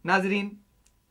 नाजरीन,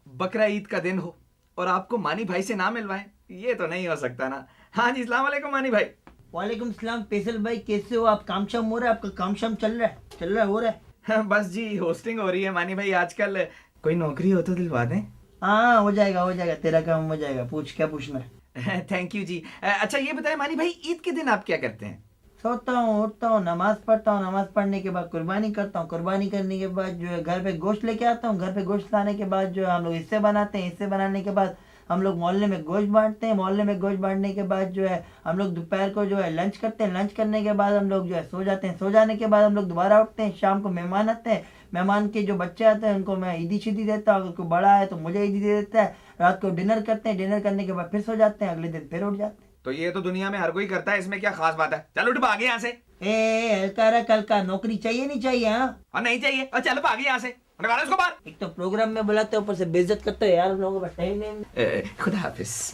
बकरा ईद का दिन हो और आपको मानी भाई से ना मिलवाएं, ये तो नहीं हो सकता ना। हाँ जी, अस्सलाम वालेकुम मानी भाई। वालेकुम सलाम फैसल भाई, कैसे हो आप? काम शाम हो रहा है आपका? काम शाम चल रहा है हो रहा है? हाँ, बस जी होस्टिंग हो रही है मानी भाई आजकल। कोई नौकरी हो तो दिलवा दें। हाँ हो जाएगा, तेरा काम हो जाएगा। पूछ, क्या पूछना है? थैंक यू जी। अच्छा ये बताएं मानी भाई, ईद के दिन आप क्या करते हैं? सोता हूँ, उठता हूँ, नमाज पढ़ता हूँ, नमाज पढ़ने के बाद कुर्बानी करता हूँ, कुर्बानी करने के बाद जो है घर पे गोश्त लेके आता हूँ, घर पे गोश्त लाने के बाद जो है हम लोग हिस्से बनाते हैं, हिस्से बनाने के बाद हम लोग मोहल्ले में गोश्त बांटते हैं, मोहल्ले में गोश्त बांटने के बाद जो है हम लोग दोपहर को जो है लंच करते हैं, लंच करने के बाद हम लोग जो है सो जाते हैं, सो जाने के बाद हम लोग दोबारा उठते हैं, शाम को मेहमान आते हैं, मेहमान के जो बच्चे आते हैं उनको मैं ईदी शीदी देता हूँ, अगर कोई बड़ा है तो मुझे ईदी दे देता है, रात को डिनर करते हैं, डिनर करने के बाद फिर सो जाते हैं, अगले दिन फिर उठ जाते हैं। तो ये तो दुनिया में हर कोई करता है, इसमें क्या खास बात है? चल उठ भागे यहाँ से। हल्का रहा, कल का नौकरी चाहिए नहीं चाहिए? हाँ, और नहीं चाहिए और चल भागे यहाँ से, निकालो इसको बाहर। एक तो प्रोग्राम में बुलाते हो, ऊपर से बेइज्जत करते हो यार, हम लोगों का टाइम नहीं। खुदा हाफिज।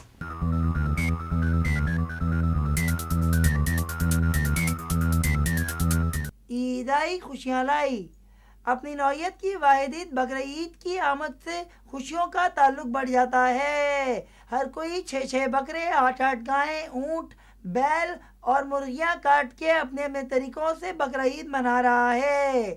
ईद आई खुशियाँ लाई। अपनी नौयत की वाहिद ईद बकरा ईद की आमद से खुशियों का ताल्लुक बढ़ जाता है। हर कोई 6-6 बकरे, 8-8 गायें, ऊंट, बैल और मुर्गियां काट के अपने अपने तरीकों से बकरा ईद मना रहा है।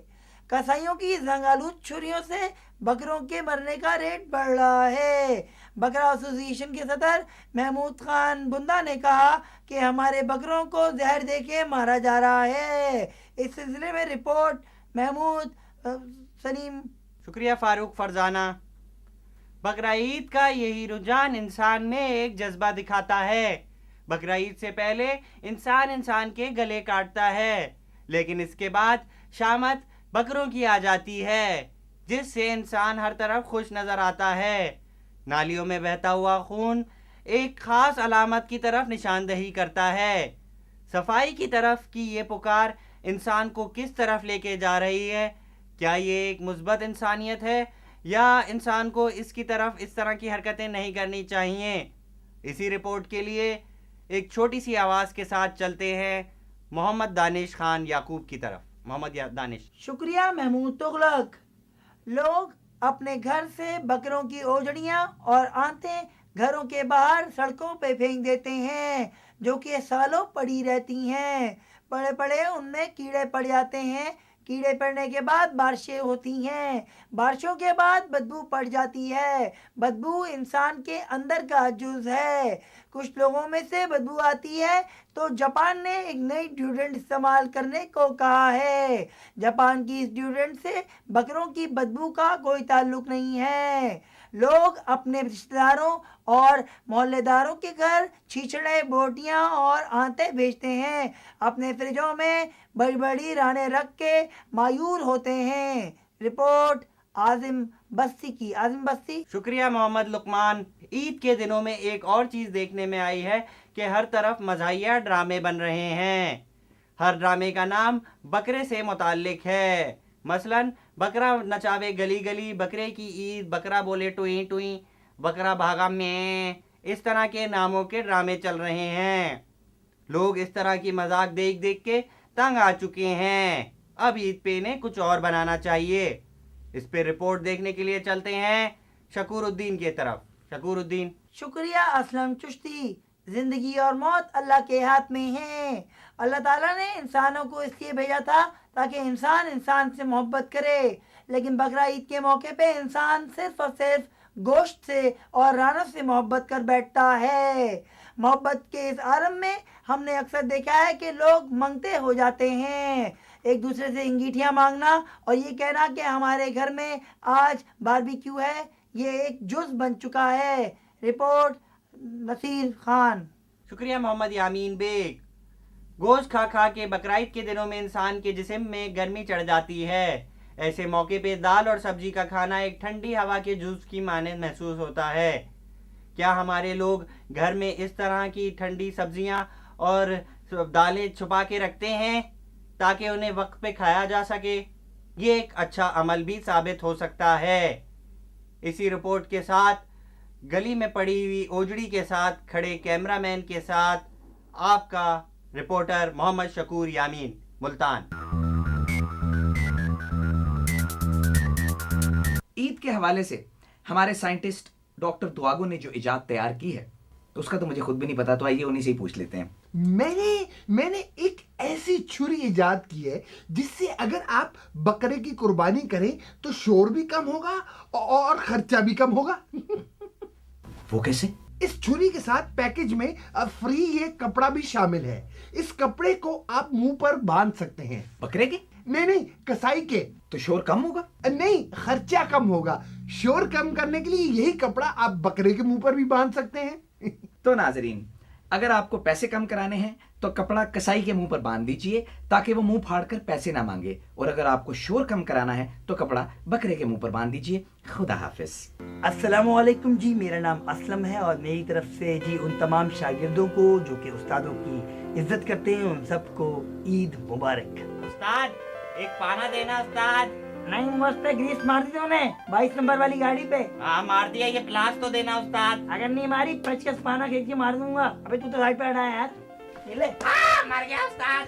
कसाईयों की जंगालूद छुरियों से बकरों के मरने का रेट बढ़ रहा है। बकरा एसोसिएशन के सदर महमूद खान बुंदा ने कहा कि हमारे बकरों को जहर दे के मारा जा रहा है। इस सिलसिले में रिपोर्ट महमूद सलीम। शुक्रिया फारूक फरजाना। बकरा ईद का यही रुझान इंसान में एक जज्बा दिखाता है। बकरा ईद से पहले इंसान के गले काटता है, लेकिन इसके बाद शामत बकरों की आ जाती है, जिससे इंसान हर तरफ खुश नजर आता है। नालियों में बहता हुआ खून एक खास अलामत की तरफ निशानदही करता है। सफाई की तरफ की ये पुकार इंसान को किस तरफ लेके जा रही है? क्या ये एक मुस्बत इंसानियत है या इंसान को इसकी तरफ इस तरह की हरकतें नहीं करनी चाहिए? इसी रिपोर्ट के लिए एक छोटी सी आवाज़ के साथ चलते हैं मोहम्मद दानिश खान याकूब की तरफ। मोहम्मद दानिश। शुक्रिया महमूद तुगलक। लोग अपने घर से बकरों की ओजड़ियां और आंतें घरों के बाहर सड़कों पे फेंक देते हैं, जो कि सालों पड़ी रहती हैं। पड़े पड़े उनमें कीड़े पड़ जाते हैं। कीड़े पड़ने के बाद बारिशें होती हैं। बारिशों के बाद बदबू पड़ जाती है। बदबू इंसान के अंदर का जुज है। कुछ लोगों में से बदबू आती है तो जापान ने एक नई डिओड्रेंट इस्तेमाल करने को कहा है। जापान की इस डिओड्रेंट से बकरों की बदबू का कोई ताल्लुक नहीं है। लोग अपने रिश्तेदारों और मोहल्लेदारों के घर छीछड़े, बोटियां और आंतें बेचते हैं। अपने फ्रिजों में बड़ी बड़ी रानें रख के मायूर होते हैं। रिपोर्ट आजिम बस्ती की। आजिम बस्ती। शुक्रिया मोहम्मद लुकमान। ईद के दिनों में एक और चीज़ देखने में आई है कि हर तरफ मज़ाहिया ड्रामे बन रहे हैं। हर ड्रामे का नाम बकरे से मुताल्लिक है। मसलन बकरा नचावे गली गली, बकरे की ईद, बकरा बोले टुई टुई, बकरा भागा में, इस तरह के नामों के ड्रामे चल रहे हैं। लोग इस तरह की मजाक देख देख के तंग आ चुके हैं। अब ईद पे इन्हें कुछ और बनाना चाहिए। इस पे रिपोर्ट देखने के लिए चलते हैं शकूरुद्दीन की तरफ। शकूरुद्दीन। शुक्रिया असलम चिश्ती। जिंदगी और मौत अल्लाह के हाथ में है। अल्लाह ताला ने इंसानों को इसलिए भेजा था ताकि इंसान इंसान से मोहब्बत करे, लेकिन बकरा ईद के मौके पे इंसान सिर्फ और सिर्फ गोश्त से और रानों से मोहब्बत कर बैठता है। मोहब्बत के इस आलम में हमने अक्सर देखा है कि लोग मंगते हो जाते हैं। एक दूसरे से अंगीठियां मांगना और ये कहना कि हमारे घर में आज बारबेक्यू है, ये एक जुज बन चुका है। रिपोर्ट नसीर खान। शुक्रिया मोहम्मद यामीन बेग। गोश्त खा खा के बकरीद के दिनों में इंसान के जिस्म में गर्मी चढ़ जाती है। ऐसे मौके पे दाल और सब्जी का खाना एक ठंडी हवा के जूस की मानंद महसूस होता है। क्या हमारे लोग घर में इस तरह की ठंडी सब्जियां और दालें छुपा के रखते हैं ताकि उन्हें वक्त पे खाया जा सके? ये एक अच्छा अमल भी साबित हो सकता है। इसी रिपोर्ट के साथ गली में पड़ी हुई ओजड़ी के साथ खड़े कैमरामैन के साथ आपका रिपोर्टर मोहम्मद शकूर यामीन, मुल्तान। ईद के हवाले से हमारे साइंटिस्ट डॉक्टर दुआगो ने जो इजाद तैयार की है उसका तो मुझे खुद भी नहीं पता, तो आइए उन्हीं से ही पूछ लेते हैं। मैंने एक ऐसी छुरी इजाद की है जिससे अगर आप बकरे की कुर्बानी करें तो शोर भी कम होगा और खर्चा भी कम होगा। वो कैसे? इस छुरी के साथ पैकेज में फ्री ये कपड़ा भी शामिल है। इस कपड़े को आप मुंह पर बांध सकते हैं। बकरे के? नहीं, कसाई के। तो शोर कम होगा? नहीं, खर्चा कम होगा। शोर कम करने के लिए यही कपड़ा आप बकरे के मुंह पर भी बांध सकते हैं। तो नाजरीन, अगर आपको पैसे कम कराने हैं तो कपड़ा कसाई के मुंह पर बांध दीजिए ताकि वो मुंह फाड़कर पैसे ना मांगे, और अगर आपको शोर कम कराना है तो कपड़ा बकरे के मुंह पर बांध दीजिए। खुदा हाफिज। अस्सलामुअलैकुम जी, मेरा नाम असलम है और मेरी तरफ से जी उन तमाम शागिर्दों को जो कि उस्तादों की इज्जत करते हैं उन सबको ईद मुबारक। उस्ताद, एक पाना देना उस्ताद। नहीं, मस्त है, ग्रीस मार दी तूने 22 नंबर वाली गाड़ी पे। हाँ मार दिया, ये प्लास तो देना उस्ताद। अगर नहीं मारी पचकस पाना खींच के मार दूंगा। अबे तू तो साइड पे हटा यार। ये ले। मर गया उस्ताद।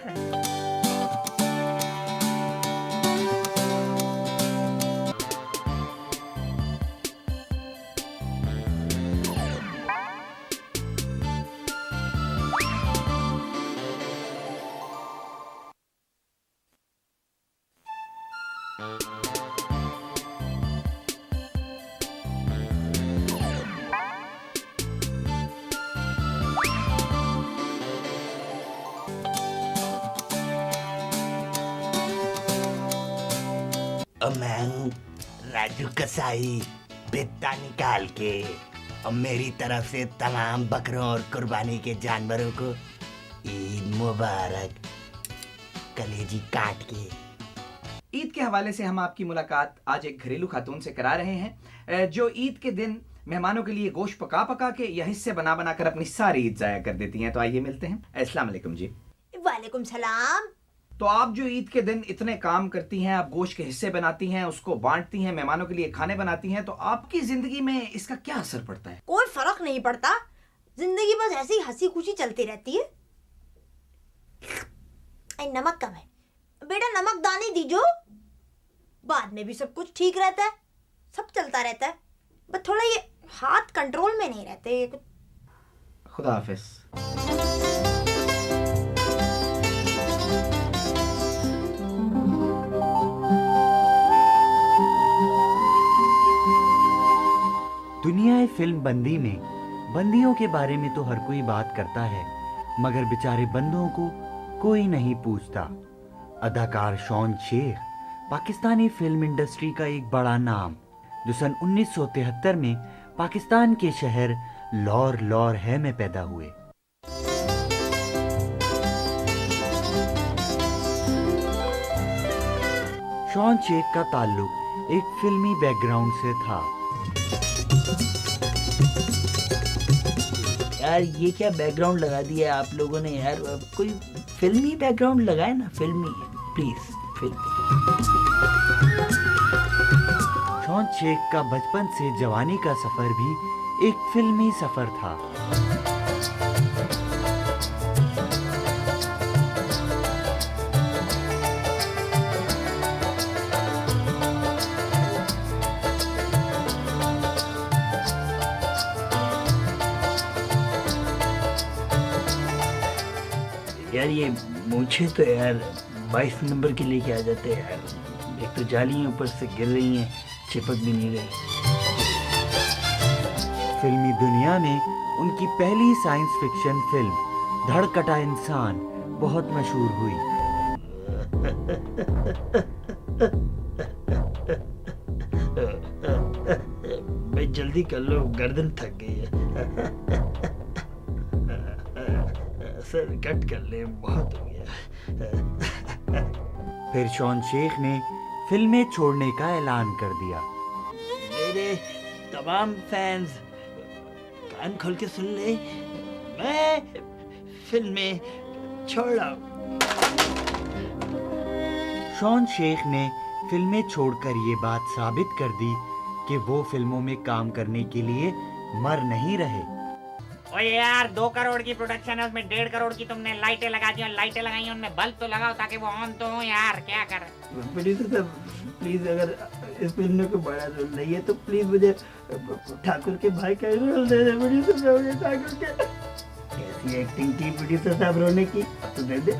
मैं राजू कसाई बित्ता निकाल के और मेरी तरफ से तमाम बकरों और कुर्बानी के जानवरों को ईद मुबारक। कलेजी काट के। ईद के हवाले से हम आपकी मुलाकात आज एक घरेलू खातून से करा रहे हैं जो ईद के दिन मेहमानों के लिए गोश्त पका पका के या हिस्से बना बना कर अपनी सारी ईद जाया कर देती हैं। तो आइए मिलते हैं। अस्सलाम वालेकुम जी। वालेकुम सलाम। तो आप जो ईद के दिन इतने काम करती हैं, आप गोश्त के हिस्से बनाती हैं, उसको बांटती हैं, मेहमानों के लिए खाने बनाती हैं, तो आपकी जिंदगी में इसका क्या असर पड़ता है? कोई फर्क नहीं पड़ता, जिंदगी बस ऐसी हंसी खुशी चलती रहती है। नमक कम है बेटा, नमक दानी दीजो, बाद में भी सब कुछ ठीक रहता है, सब चलता रहता है, बस थोड़ा ये हाथ कंट्रोल में नहीं रहते। ये खुदा हाफिज। दुनिया फिल्म बंदी में बंदियों के बारे में तो हर कोई बात करता है, मगर बेचारे बंदों को कोई नहीं पूछता। अदाकार शॉन शेख पाकिस्तानी फिल्म इंडस्ट्री का एक बड़ा नाम, जो सन 1973 में पाकिस्तान के शहर लाहौर है में पैदा हुए। शॉन शेख का ताल्लुक एक फिल्मी बैकग्राउंड से था। यार ये क्या बैकग्राउंड लगा दिया आप लोगों ने यार, कोई फिल्मी बैकग्राउंड लगाए ना, फिल्मी प्लीज फिल्मी। शॉन शेख का बचपन से जवानी का सफर भी एक फिल्मी सफर था। यार ये मूछे तो यार 22 नंबर के लेके आ जाते हैं यार। एक तो जाली ऊपर से गिर रही हैं, चिपक भी नहीं रही। फिल्मी दुनिया में उनकी पहली साइंस फिक्शन फिल्म धड़कटा इंसान बहुत मशहूर हुई। भाई जल्दी कर लो, गर्दन थक गई है। सर कट कर ले, बहुत हो गया। फिर शॉन शेख ने फिल्में छोड़ने का ऐलान कर दिया। मेरे तमाम फैंस कान खोल के सुन ले, मैं फिल्में छोड़ रहा हूं। शॉन शेख ने फिल्में छोड़कर ये बात साबित कर दी कि वो फिल्मों में काम करने के लिए मर नहीं रहे। ओए यार 2 करोड़ की प्रोडक्शन है, उसमें 1.5 करोड़ की तुमने लाइटें लगा दी, और लाइटें लगाई उनमें बल्ब तो लगाओ ताकि वो ऑन तो हो यार, क्या कर। प्रोड्यूसर साहब प्लीज, अगर इस फिल्म में कोई बड़ा रोल नहीं है, तो प्लीज मुझे ठाकुर के भाई का रोल दे दे। प्रोड्यूसर साहब, मुझे ठाकुर के कैसी एक्टिंग की प्रोड्यूसर साहब रोने की, अब तो दे दे।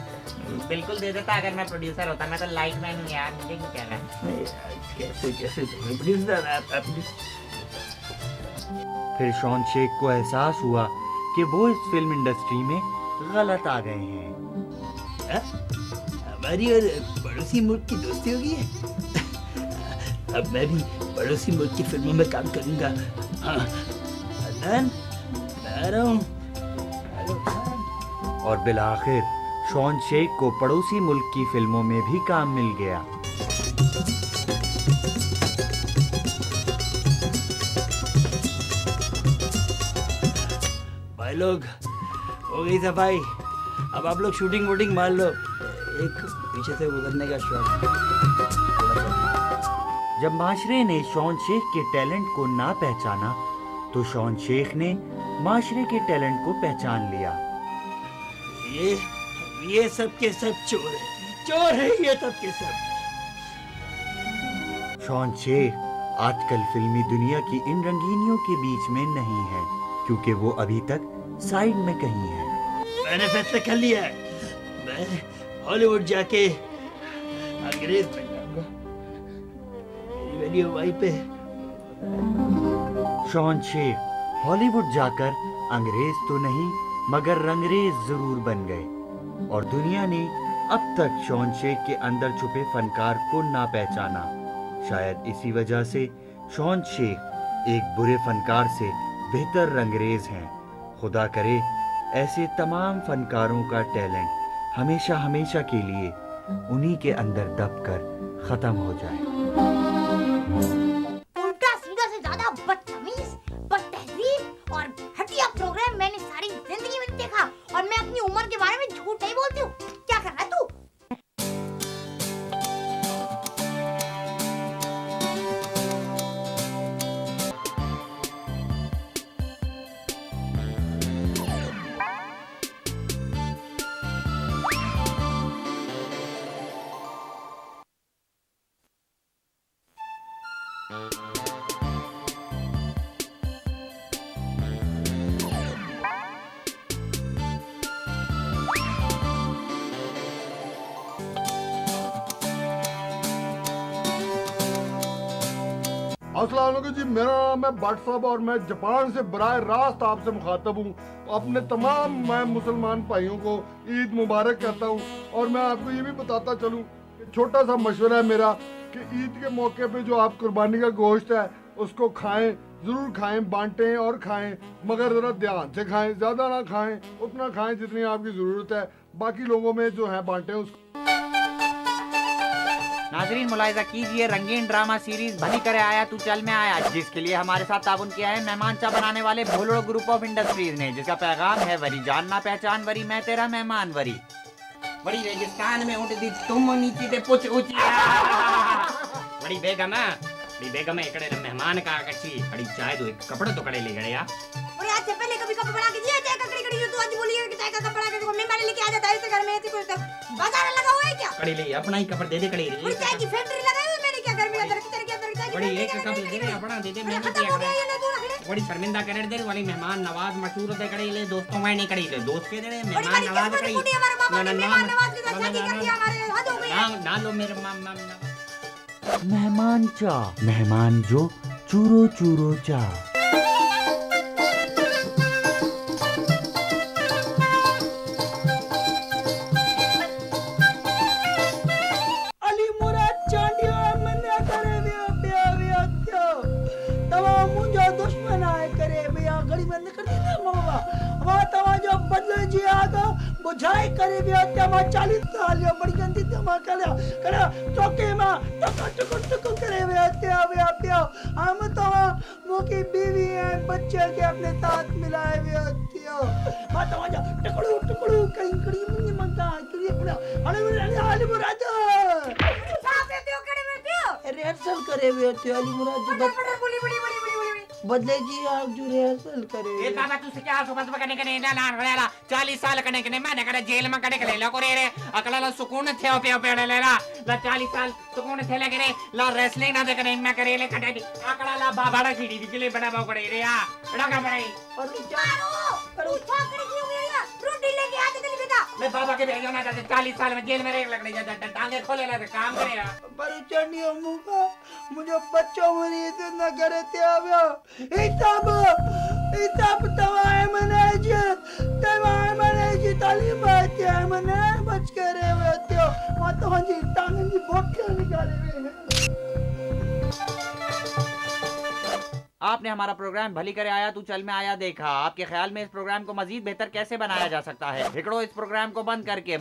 बिल्कुल दे देता, अगर मैं प्रोड्यूसर होता। मैं तो लाइट मैन हूँ यार, मुझे क्या कहना है। नहीं यार, कैसे कैसे प्रोड्यूसर आप फिर शॉन शेख को एहसास हुआ कि वो इस फिल्म इंडस्ट्री में गलत आ गए हैं। हमारी और पड़ोसी मुल्क की दोस्ती हो गई है। अब मैं भी पड़ोसी मुल्क की फिल्मों में काम करूंगा। हाँ, अदनान, मैं आ रहा हूँ। और बिलाखिर शॉन शेख को पड़ोसी मुल्क की फिल्मों में भी काम मिल गया। भाई लोग, हो गई सफाई, अब आप लोग शूटिंग वूटिंग मार लो। एक पीछे से गुजरने का शॉट। जब माशरे ने शॉन शेख के टैलेंट को ना पहचाना, तो शॉन शेख ने माशरे के टैलेंट को पहचान लिया। ये सब के सब चोर है, चोर है ये सब के सब। शॉन शेख आजकल फिल्मी दुनिया की इन रंगीनियों के बीच में नहीं है, क्योंकि वो अभी तक साइड में कहीं है। मैंने फैसला कर लिया है, मैं हॉलीवुड जाके अंग्रेज बन जाऊंगा। मेरी वाई पे शॉन शेख हॉलीवुड जाकर अंग्रेज तो नहीं मगर रंगरेज जरूर बन गए, और दुनिया ने अब तक शॉन शेख के अंदर छुपे फनकार को ना पहचाना। शायद इसी वजह से शॉन शेख एक बुरे फनकार से बेहतर रंगरेज हैं। खुदा करे ऐसे तमाम फनकारों का टैलेंट हमेशा हमेशा के लिए उन्हीं के अंदर दबकर खत्म हो जाए। उल्टा सीधा से ज्यादा बदतमीज, बदतहजीब और घटिया प्रोग्राम मैंने सारी जिंदगी में नहीं देखा, और मैं अपनी उम्र के बारे में झूठ नहीं बोलती हूँ। क्या कर रहा है तू? अस्सलाम वालेकुम जी, मेरा नाम है भट्ट साहब और मैं जापान से बराह रास्त आपसे मुखातब हूँ। अपने तमाम मैं मुसलमान भाइयों को ईद मुबारक कहता हूँ, और मैं आपको ये भी बताता चलूँ, छोटा सा मशवरा है मेरा कि ईद के मौके पे जो आप कुर्बानी का गोश्त है उसको खाएं, ज़रूर खाएं, बांटें और खाएं, मगर ज़रा ध्यान से खाएं, ज़्यादा ना खाएं, उतना खाएं जितनी आपकी ज़रूरत है, बाकी लोगों में जो है बांटें उसको। नाजरीन मुलाहिजा कीजिए, रंगीन ड्रामा सीरीज भली करे आया तू चल में आया, जिसके लिए हमारे साथ ताबुन किया है मेहमान चा बनाने वाले भोलड़ो ग्रुप ऑफ इंडस्ट्रीज ने, जिसका पैगाम है वरी जानना पहचान वरी, मैं तेरा मेहमान वरी। बड़ी रेगिस्तान में उठ दी तुम नीची ते पुछ ऊंची। बड़ी बेगम है, बड़ी बेगम है, इकड़े मेहमान का कच्ची बड़ी चाय दो, एक कपड़े तो कड़े ले गए यार। और आज से पहले कभी कपड़ा के दिया चाय का कड़ी जो तू आज बोली है कि चाय का कपड़ा के को मेहमान लेके आ जाता है इस घर में, ऐसे कुछ बाजार लगा हुआ है क्या? कड़ी ले अपना ही कपड़े दे दे कड़ी और चाय की फैक्ट्री लगाई हुई है मैंने, क्या घर में अंदर की तरह चाय की बड़ी एक फैक्ट्री कप लगाई दे दे अपना दे दे, मैं नहीं खत्म हो गया किया ये ले तू रख ले। बड़ी शर्मिंदा करे दे वाली मेहमान नवाज मशहूर होते कड़ी ले, दोस्तों में नहीं कड़ी ले, दोस्त के दे बड़ी मेहमान बड़ी नवाज किस्मत कड़ी फूटी हमारे बाबा ने मेहमान नवाज के साथ शादी कर दिया, हमारे हद हो गई है। ना लो मेरे मेहमान चा, मेहमान जो चूरो चूरो चा। अली मुराद चांडियो मन्या करे बिया बिया बिया त्यो तवा मुंजो दुश्मन आए करे बिया गड़ी बंद कर दी ना मामा वा तवा जो बदले जी आगा बुझाई करे बिया त्या मा 40 साल यो बड़ी गंदी त्या मा करे चौके मा टक टक करे बिया त्या बिया बिया हम तवा मोकी बीवी है बच्चे के अपने साथ मिलाए बिया त्यो वा तवा जो टकड़ू कहीं कड़ी मुंगे मंगा करी अपना अली मुराद साफ रहते हो कड़े में पियो रिहर्सल करे हुए थे अली मुराद जी बड़ी बड़ी बड़ी बड़ी बड़ी बदले जी आप जो रिहर्सल ए करे बाबा तू क्या सुबह सुबह करने के नहीं ना ना 40 साल करने के नहीं मैंने करे जेल में करने के ले लो करे रे अकला ला सुकून थे पे पे ले ला 40 साल सुकून थे लगे रे ला रेसलिंग ना देखे नहीं मैं करे ले कटे अकला ला बाबा की डी के लिए बड़ा बाव करे रे यार बड़ा का बड़ाई और तू छाकड़ी क्यों गया रोटी लेके आते थे बेटा मैं बाबा के भेजना था 40 साल में जेल में रह लग जाता टांगे खोले ला काम करेगा पर चढ़नी मुका मुझे बच्चों में इतना करे थे अब हिसाब तवाए मने तालीम आती है मने बच करे हुए थे मातो जी टांगन जी बहुत क्या निकाले हुए हैं आपने हमारा प्रोग्राम भली करे आया तू चल में आया देखा आपके ख्याल में इस प्रोग्राम को मजीद बेहतर कैसे बनाया जा सकता है हिकड़ो इस प्रोग्राम को बंद करके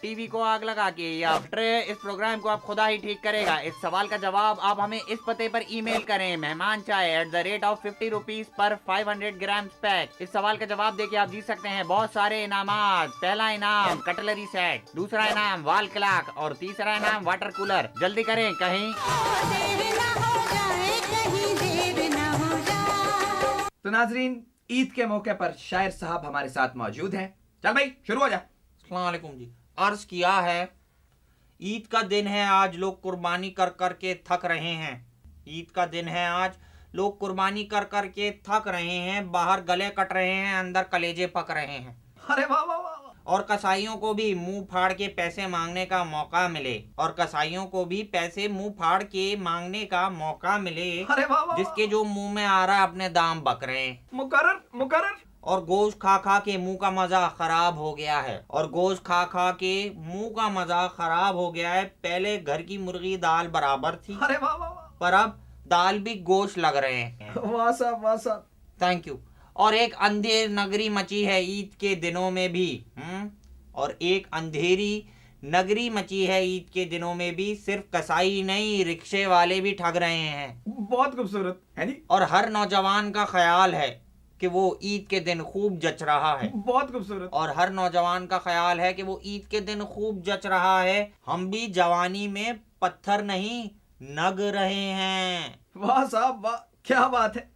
टीवी को आग लगा के या इस प्रोग्राम को आप खुदा ही ठीक करेगा इस सवाल का जवाब आप हमें इस पते पर ईमेल करें मेहमान चाय @50 पर 500 ग्राम पैक इस सवाल का जवाब देके आप जीत सकते हैं बहुत सारे इनामात पहला इनाम कटलरी सेट दूसरा इनाम वॉल क्लॉक और तीसरा इनाम वाटर कूलर जल्दी करें कहीं तो नाजरीन ईद के मौके पर शायर साहब हमारे साथ मौजूद हैं। चल भाई शुरू हो जा। अस्सलाम वालेकुम जी। अर्ज किया है ईद का दिन है आज लोग कुर्बानी कर कर के थक रहे हैं। ईद का दिन है आज लोग कुर्बानी कर कर के थक रहे हैं बाहर गले कट रहे हैं अंदर कलेजे पक रहे हैं अरे वाह वाह वाह और कसाईयों को भी मुंह फाड़ के पैसे मांगने का मौका मिले और कसाईयों को भी पैसे मुंह फाड़ के मांगने का मौका मिले अरे वाह वाह जिसके जो मुंह में आ रहा है अपने दाम बक रहे हैं मुकर्रर और गोश्त खा खा के मुंह का मजा खराब हो गया है और गोश्त खा खा के मुंह का मजा खराब हो गया है। पहले घर की मुर्गी दाल बराबर थी अरे वाह वाह वाह पर अब दाल भी गोश्त लग रहे हैं। वाह साहब थैंक यू। और एक अंधेर नगरी मची है ईद के दिनों में भी और एक अंधेरी नगरी मची है ईद के दिनों में भी सिर्फ कसाई नहीं रिक्शे वाले भी ठग रहे हैं। बहुत खूबसूरत है जी। और हर नौजवान का ख्याल है कि वो ईद के दिन खूब जच रहा है। बहुत खूबसूरत। और हर नौजवान का ख्याल है कि वो ईद के दिन खूब जच रहा है। हम भी जवानी में पत्थर नहीं नग रहे हैं। वाह साहब वाह क्या बात है।